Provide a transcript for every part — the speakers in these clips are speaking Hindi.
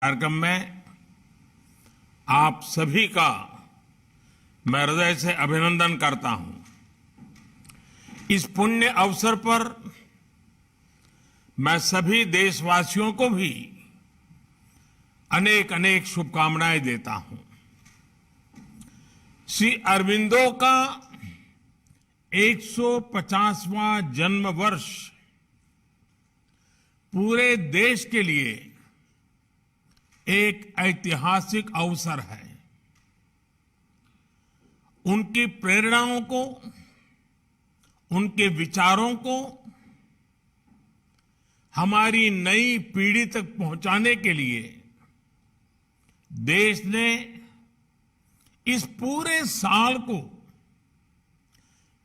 कार्यक्रम में आप सभी का मैं हृदय से अभिनंदन करता हूं। इस पुण्य अवसर पर मैं सभी देशवासियों को भी अनेक अनेक शुभकामनाएं देता हूं। श्री अरबिंदो का 150वां जन्म वर्ष पूरे देश के लिए एक ऐतिहासिक अवसर है। उनकी प्रेरणाओं को, उनके विचारों को हमारी नई पीढ़ी तक पहुंचाने के लिए देश ने इस पूरे साल को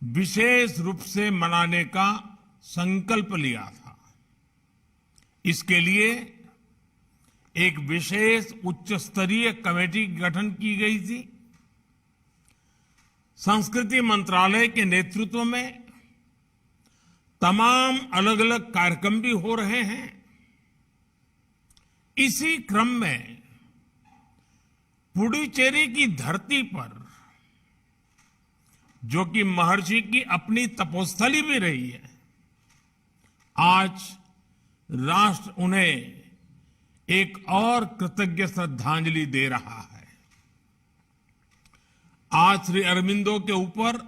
विशेष रूप से मनाने का संकल्प लिया था। इसके लिए एक विशेष उच्च स्तरीय कमेटी गठन की गई थी। संस्कृति मंत्रालय के नेतृत्व में तमाम अलग अलग कार्यक्रम भी हो रहे हैं। इसी क्रम में पुडुचेरी की धरती पर, जो कि महर्षि की अपनी तपोस्थली भी रही है, आज राष्ट्र उन्हें एक और कृतज्ञ श्रद्धांजलि दे रहा है। आज श्री अरबिंदो के ऊपर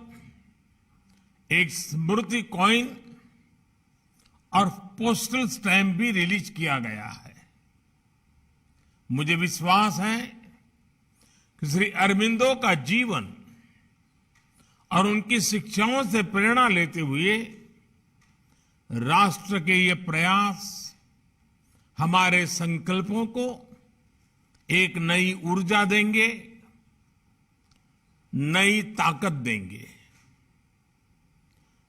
एक स्मृति कॉइन और पोस्टल स्टैंप भी रिलीज किया गया है। मुझे विश्वास है कि श्री अरबिंदो का जीवन और उनकी शिक्षाओं से प्रेरणा लेते हुए राष्ट्र के ये प्रयास हमारे संकल्पों को एक नई ऊर्जा देंगे, नई ताकत देंगे।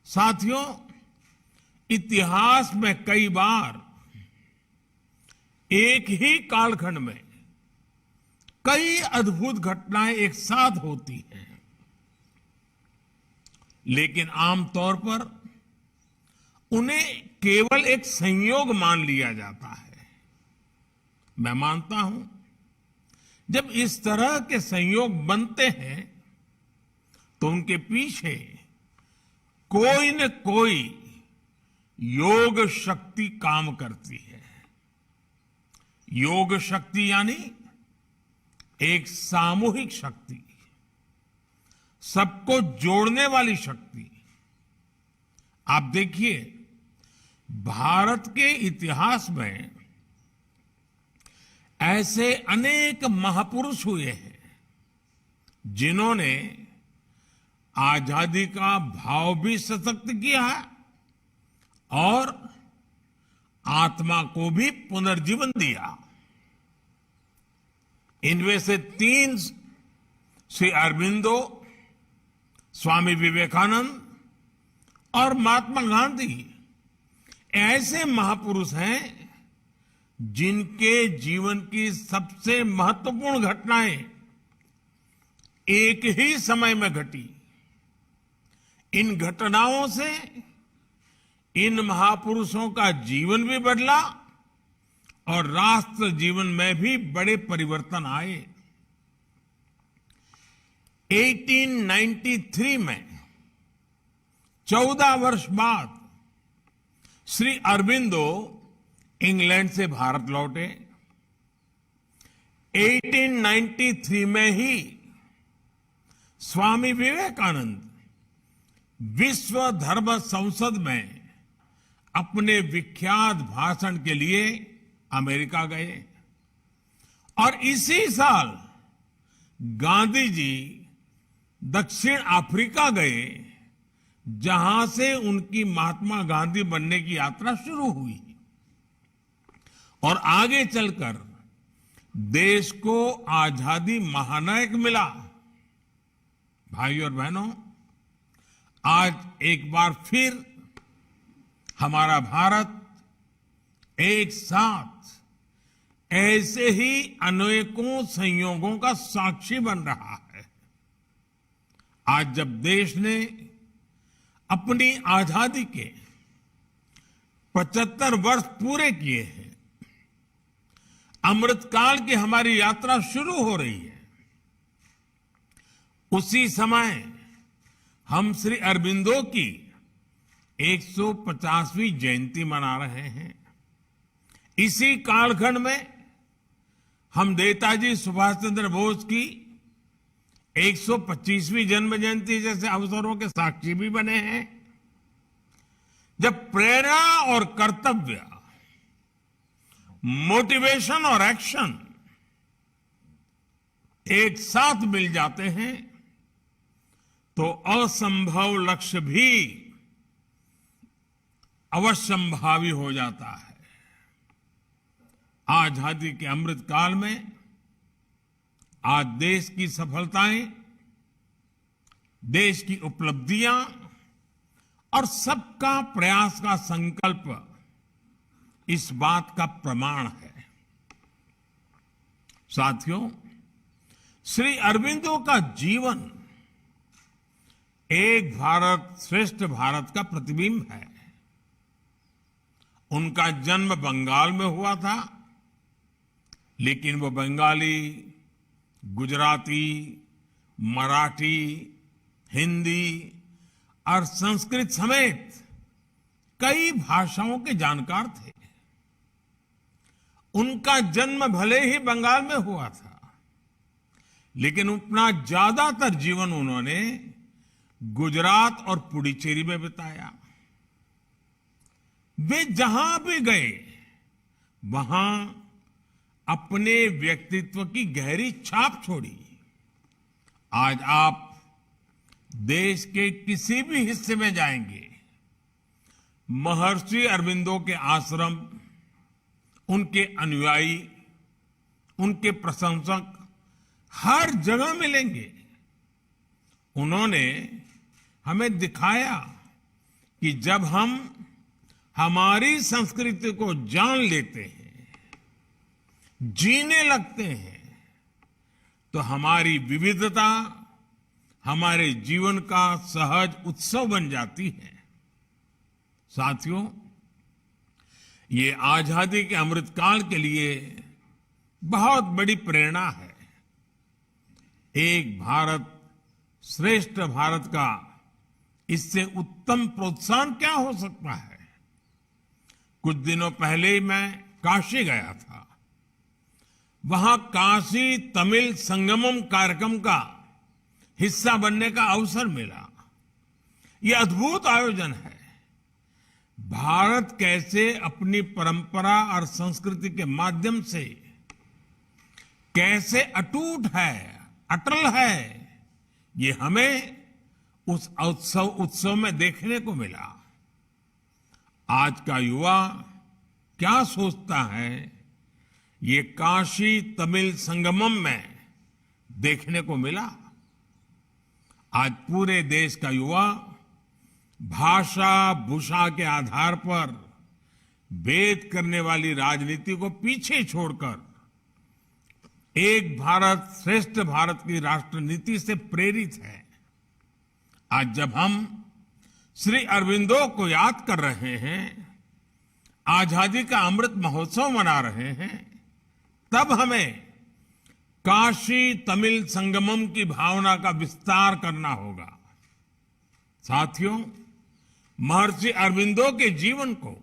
साथियों, इतिहास में कई बार एक ही कालखंड में कई अद्भुत घटनाएं एक साथ होती हैं, लेकिन आमतौर पर उन्हें केवल एक संयोग मान लिया जाता है। मैं मानता हूं, जब इस तरह के संयोग बनते हैं तो उनके पीछे कोई न कोई योग शक्ति काम करती है। योग शक्ति यानी एक सामूहिक शक्ति, सबको जोड़ने वाली शक्ति। आप देखिए, भारत के इतिहास में ऐसे अनेक महापुरुष हुए हैं जिन्होंने आजादी का भाव भी सशक्त किया है और आत्मा को भी पुनर्जीवन दिया। इनमें से 3 श्री अरबिंदो, स्वामी विवेकानंद और महात्मा गांधी ऐसे महापुरुष हैं जिनके जीवन की सबसे महत्वपूर्ण घटनाएं एक ही समय में घटी। इन घटनाओं से इन महापुरुषों का जीवन भी बदला और राष्ट्र जीवन में भी बड़े परिवर्तन आए। 1893 में 14 वर्ष बाद श्री अरबिंदो इंग्लैंड से भारत लौटे। 1893 में ही स्वामी विवेकानंद विश्व धर्म संसद में अपने विख्यात भाषण के लिए अमेरिका गए और इसी साल गांधी जी दक्षिण अफ्रीका गए, जहां से उनकी महात्मा गांधी बनने की यात्रा शुरू हुई और आगे चलकर देश को आजादी महानायक मिला। भाइयों और बहनों, आज एक बार फिर हमारा भारत एक साथ ऐसे ही अनेकों संयोगों का साक्षी बन रहा है। आज जब देश ने अपनी आजादी के 75 वर्ष पूरे किए हैं, अमृतकाल की हमारी यात्रा शुरू हो रही है। उसी समय हम श्री अरबिंदो की 150वीं जयंती मना रहे हैं। इसी कालखंड में हम नेताजी सुभाष चंद्र बोस की 125वीं जन्म जयंती जैसे अवसरों के साक्षी भी बने हैं, जब प्रेरणा और कर्तव्य, मोटिवेशन और एक्शन एक साथ मिल जाते हैं तो असंभव लक्ष्य भी अवश्यंभावी हो जाता है। आजादी के अमृत काल में आज देश की सफलताएं, देश की उपलब्धियां और सबका प्रयास का संकल्प इस बात का प्रमाण है। साथियों, श्री अरबिंदो का जीवन एक भारत श्रेष्ठ भारत का प्रतिबिंब है। उनका जन्म बंगाल में हुआ था, लेकिन वो बंगाली, गुजराती, मराठी, हिंदी और संस्कृत समेत कई भाषाओं के जानकार थे। उनका जन्म भले ही बंगाल में हुआ था, लेकिन अपना ज्यादातर जीवन उन्होंने गुजरात और पुडुचेरी में बिताया। वे जहां भी गए वहां अपने व्यक्तित्व की गहरी छाप छोड़ी। आज आप देश के किसी भी हिस्से में जाएंगे, महर्षि अरबिंदो के आश्रम, उनके अनुयायी, उनके प्रशंसक हर जगह मिलेंगे। उन्होंने हमें दिखाया कि जब हम हमारी संस्कृति को जान लेते हैं, जीने लगते हैं, तो हमारी विविधता हमारे जीवन का सहज उत्सव बन जाती है। साथियों, ये आजादी के अमृतकाल के लिए बहुत बड़ी प्रेरणा है। एक भारत श्रेष्ठ भारत का इससे उत्तम प्रोत्साहन क्या हो सकता है। कुछ दिनों पहले ही मैं काशी गया था। वहां काशी तमिल संगमम कार्यक्रम का हिस्सा बनने का अवसर मिला। यह अद्भुत आयोजन है। भारत कैसे अपनी परंपरा और संस्कृति के माध्यम से कैसे अटूट है, अटल है, ये हमें उस उत्सव में देखने को मिला। आज का युवा क्या सोचता है, ये काशी तमिल संगमम में देखने को मिला। आज पूरे देश का युवा भाषा भूषा के आधार पर भेद करने वाली राजनीति को पीछे छोड़कर एक भारत श्रेष्ठ भारत की राष्ट्र नीति से प्रेरित है। आज जब हम श्री अरबिंदो को याद कर रहे हैं, आजादी का अमृत महोत्सव मना रहे हैं, तब हमें काशी तमिल संगमम की भावना का विस्तार करना होगा। साथियों, महर्षि अरबिंदो के जीवन को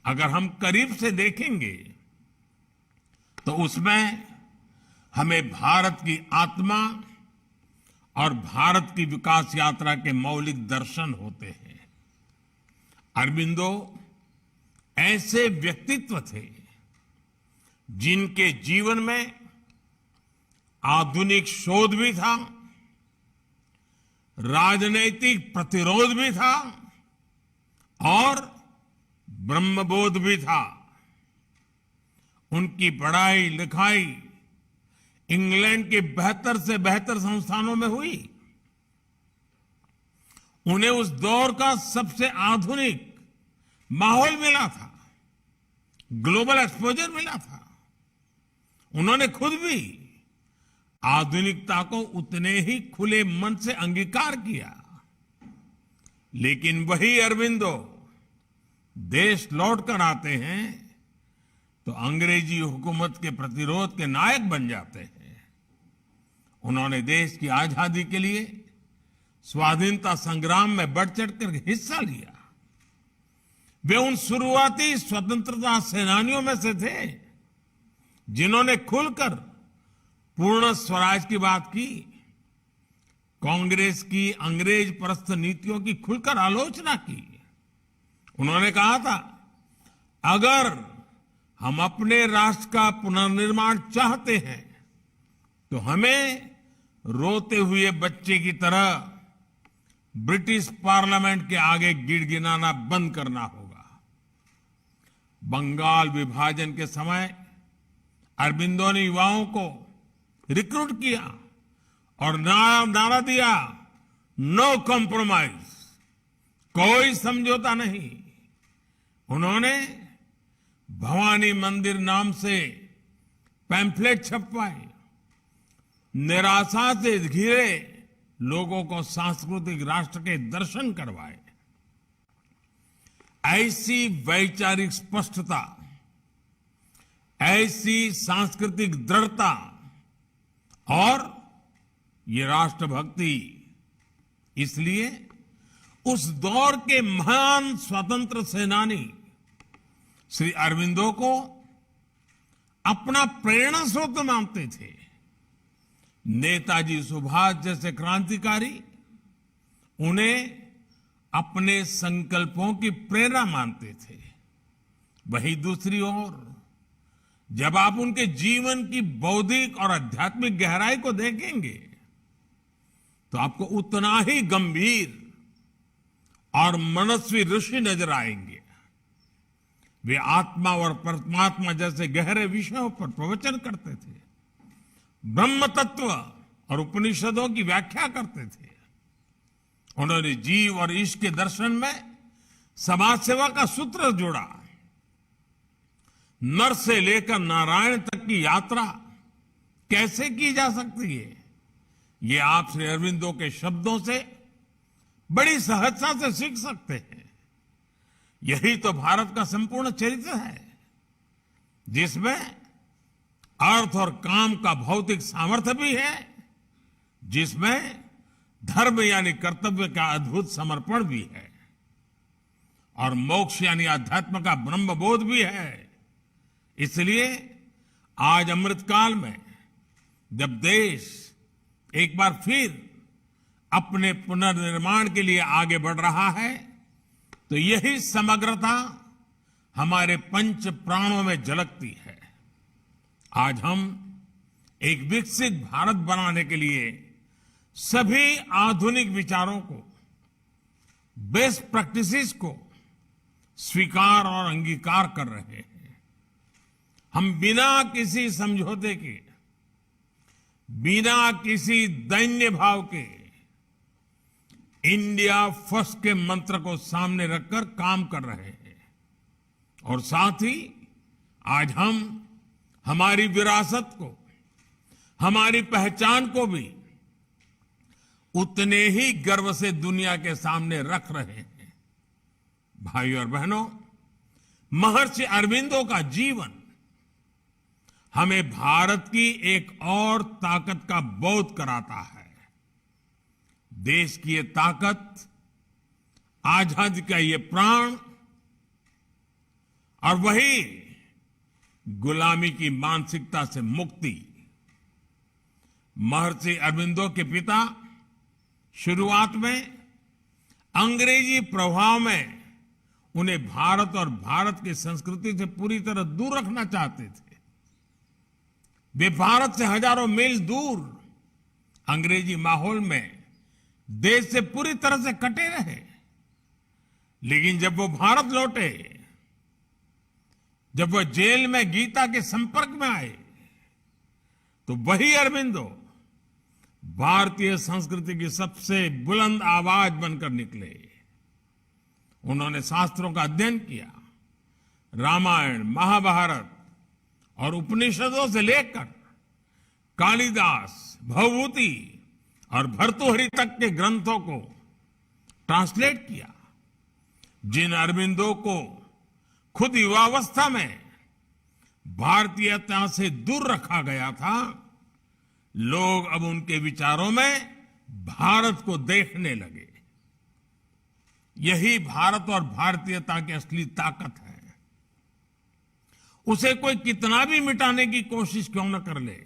अगर हम करीब से देखेंगे तो उसमें हमें भारत की आत्मा और भारत की विकास यात्रा के मौलिक दर्शन होते हैं। अरबिंदो ऐसे व्यक्तित्व थे जिनके जीवन में आधुनिक शोध भी था, राजनैतिक प्रतिरोध भी था और ब्रह्मबोध भी था। उनकी पढ़ाई लिखाई इंग्लैंड के बेहतर से बेहतर संस्थानों में हुई। उन्हें उस दौर का सबसे आधुनिक माहौल मिला था, ग्लोबल एक्सपोजर मिला था। उन्होंने खुद भी आधुनिकता को उतने ही खुले मन से अंगीकार किया। लेकिन वही अरबिंदो देश लौट कर आते हैं तो अंग्रेजी हुकूमत के प्रतिरोध के नायक बन जाते हैं। उन्होंने देश की आजादी के लिए स्वाधीनता संग्राम में बढ़ चढ़कर हिस्सा लिया। वे उन शुरुआती स्वतंत्रता सेनानियों में से थे जिन्होंने खुलकर पूर्ण स्वराज की बात की। कांग्रेस की अंग्रेज परस्त नीतियों की खुलकर आलोचना की। उन्होंने कहा था, अगर हम अपने राष्ट्र का पुनर्निर्माण चाहते हैं तो हमें रोते हुए बच्चे की तरह ब्रिटिश पार्लियामेंट के आगे गिड़गिड़ाना बंद करना होगा। बंगाल विभाजन के समय अरबिंदो ने युवाओं को रिक्रूट किया और नारा दिया, नो कॉम्प्रोमाइज, कोई समझौता नहीं। उन्होंने भवानी मंदिर नाम से पैम्फलेट छपवाए, निराशा से घिरे लोगों को सांस्कृतिक राष्ट्र के दर्शन करवाए। ऐसी वैचारिक स्पष्टता, ऐसी सांस्कृतिक दृढ़ता और ये राष्ट्रभक्ति इसलिए उस दौर के महान स्वतंत्र सेनानी श्री अरबिंदो को अपना प्रेरणा स्रोत मानते थे। नेताजी सुभाष जैसे क्रांतिकारी उन्हें अपने संकल्पों की प्रेरणा मानते थे। वहीं दूसरी ओर जब आप उनके जीवन की बौद्धिक और आध्यात्मिक गहराई को देखेंगे तो आपको उतना ही गंभीर और मनस्वी ऋषि नजर आएंगे। वे आत्मा और परमात्मा जैसे गहरे विषयों पर प्रवचन करते थे, ब्रह्म तत्व और उपनिषदों की व्याख्या करते थे। उन्होंने जीव और ईश के दर्शन में समाज सेवा का सूत्र जोड़ा। नर से लेकर नारायण तक की यात्रा कैसे की जा सकती है, ये आप श्री अरबिंदो के शब्दों से बड़ी सहजता से सीख सकते हैं। यही तो भारत का संपूर्ण चरित्र है, जिसमें अर्थ और काम का भौतिक सामर्थ्य भी है, जिसमें धर्म यानी कर्तव्य का अद्भुत समर्पण भी है और मोक्ष यानी अध्यात्म का ब्रह्मबोध भी है। इसलिए आज अमृतकाल में जब देश एक बार फिर अपने पुनर्निर्माण के लिए आगे बढ़ रहा है, तो यही समग्रता हमारे पंच प्राणों में झलकती है। आज हम एक विकसित भारत बनाने के लिए सभी आधुनिक विचारों को, बेस्ट प्रैक्टिसेस को स्वीकार और अंगीकार कर रहे हैं। हम बिना किसी समझौते के, बिना किसी दैन्य भाव के इंडिया फर्स्ट के मंत्र को सामने रखकर काम कर रहे हैं और साथ ही आज हम हमारी विरासत को, हमारी पहचान को भी उतने ही गर्व से दुनिया के सामने रख रहे हैं। भाइयों और बहनों, महर्षि अरबिंदो का जीवन हमें भारत की एक और ताकत का बोध कराता है। देश की ये ताकत, आजादी का ये प्राण और वही गुलामी की मानसिकता से मुक्ति। महर्षि अरबिंदो के पिता शुरुआत में अंग्रेजी प्रभाव में उन्हें भारत और भारत की संस्कृति से पूरी तरह दूर रखना चाहते थे। वे भारत से हजारों मील दूर अंग्रेजी माहौल में देश से पूरी तरह से कटे रहे। लेकिन जब वो भारत लौटे, जब वो जेल में गीता के संपर्क में आए, तो वही अरबिंदो भारतीय संस्कृति की सबसे बुलंद आवाज बनकर निकले। उन्होंने शास्त्रों का अध्ययन किया। रामायण, महाभारत और उपनिषदों से लेकर कालिदास, भवभूति और भर्तृहरि तक के ग्रंथों को ट्रांसलेट किया। जिन अरबिंदो को खुद युवावस्था में भारतीयता से दूर रखा गया था, लोग अब उनके विचारों में भारत को देखने लगे। यही भारत और भारतीयता की असली ताकत है। उसे कोई कितना भी मिटाने की कोशिश क्यों न कर ले,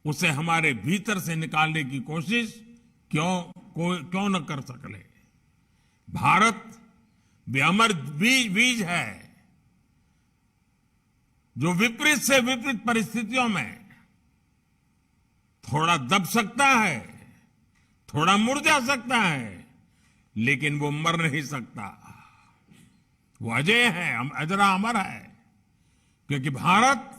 उसे हमारे भीतर से निकालने की कोशिश क्यों न कर सके। भारत भी अमर बीज है, जो विपरीत से विपरीत परिस्थितियों में थोड़ा दब सकता है, थोड़ा मुरझा सकता है, लेकिन वो मर नहीं सकता। वो अजय है, अजरा अमर है, क्योंकि भारत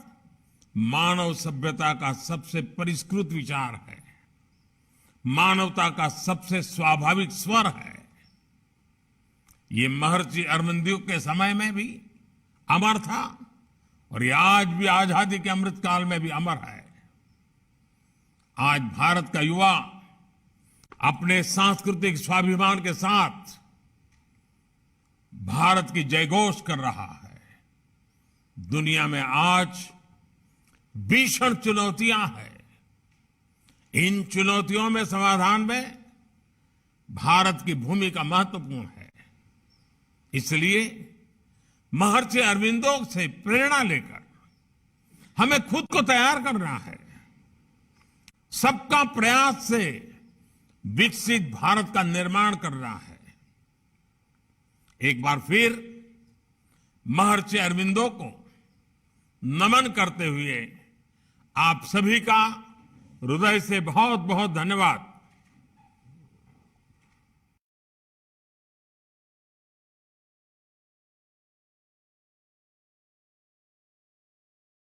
मानव सभ्यता का सबसे परिष्कृत विचार है, मानवता का सबसे स्वाभाविक स्वर है। ये महर्षि अरविंदो के समय में भी अमर था और ये आज भी आजादी के अमृतकाल में भी अमर है। आज भारत का युवा अपने सांस्कृतिक स्वाभिमान के साथ भारत की जयघोष कर रहा है। दुनिया में आज भीषण चुनौतियां हैं। इन चुनौतियों में समाधान में भारत की भूमिका महत्वपूर्ण है। इसलिए महर्षि अरविंदो से प्रेरणा लेकर हमें खुद को तैयार करना है। सबका प्रयास से विकसित भारत का निर्माण करना है। एक बार फिर महर्षि अरविंदो को नमन करते हुए आप सभी का हृदय से बहुत बहुत धन्यवाद।